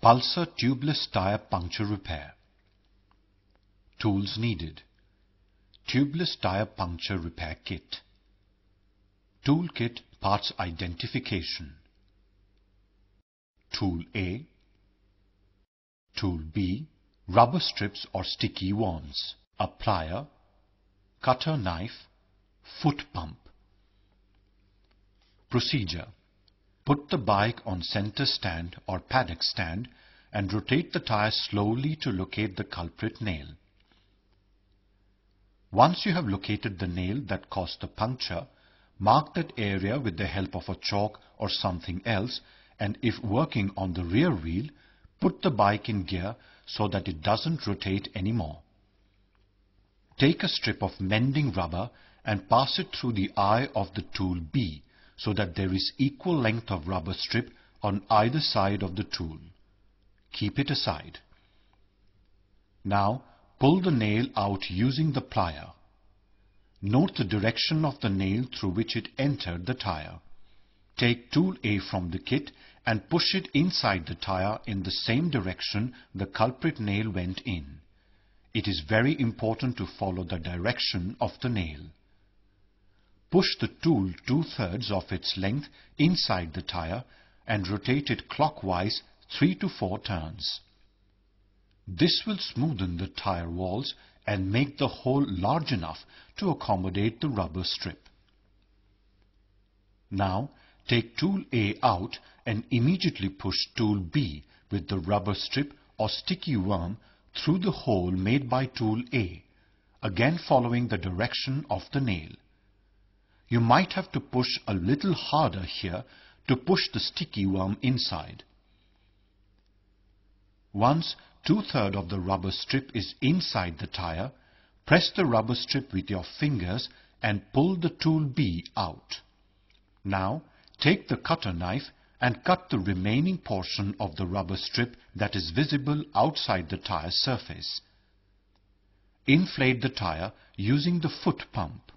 Pulsar tubeless tire puncture repair. Tools needed. Tubeless tire puncture repair kit. Toolkit parts identification. Tool A. Tool B. Rubber strips or sticky worms. A plier. Cutter knife. Foot pump. Procedure. Put the bike on center stand or paddock stand and rotate the tire slowly to locate the culprit nail. Once you have located the nail that caused the puncture, mark that area with the help of a chalk or something else, and if working on the rear wheel, put the bike in gear so that it doesn't rotate anymore. Take a strip of mending rubber and pass it through the eye of the tool B so that there is equal length of rubber strip on either side of the tool. Keep it aside. Now pull the nail out using the plier. Note the direction of the nail through which it entered the tire. Take tool A from the kit and push it inside the tire in the same direction the culprit nail went in. It is very important to follow the direction of the nail. Push the tool 2/3 of its length inside the tire and rotate it clockwise 3 to 4 turns. This will smoothen the tire walls and make the hole large enough to accommodate the rubber strip. Now take tool A out and immediately push tool B with the rubber strip or sticky worm through the hole made by tool A, again following the direction of the nail. You might have to push a little harder here to push the sticky worm inside. Once 2/3 of the rubber strip is inside the tire, press the rubber strip with your fingers and pull the tool B out. Now take the cutter knife and cut the remaining portion of the rubber strip that is visible outside the tire surface. Inflate the tire using the foot pump.